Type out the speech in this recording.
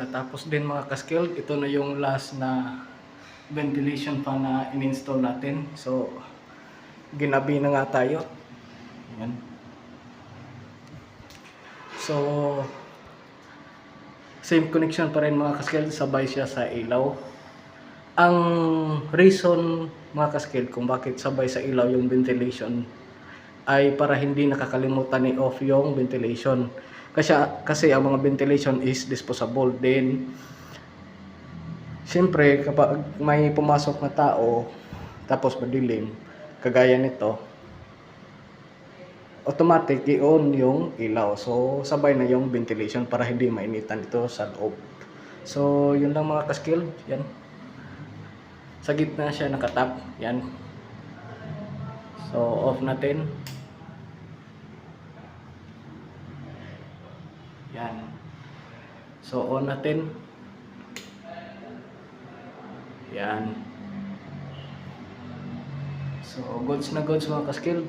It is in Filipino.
natapos din mga ka-skilled. Ito na yung last na ventilation fan na in-install natin. So, ginabi na nga tayo. Ayan. So, same connection pa rin mga ka-skilled, sabay siya sa ilaw. Ang reason mga ka-skilled kung bakit sabay sa ilaw yung ventilation ay para hindi nakakalimutan i-off yung ventilation. Kasi ang mga ventilation is disposable din. Siyempre kapag may pumasok na tao tapos madilim, kagaya nito, automatic i-on yung ilaw. So sabay na yung ventilation para hindi mainitan ito sa loob. So yun lang mga ka-skilled, yan. Sa gitna siya nakatap, yan. So off natin. Yan. So on natin. Yan. So goods na goods mga ka-skilled.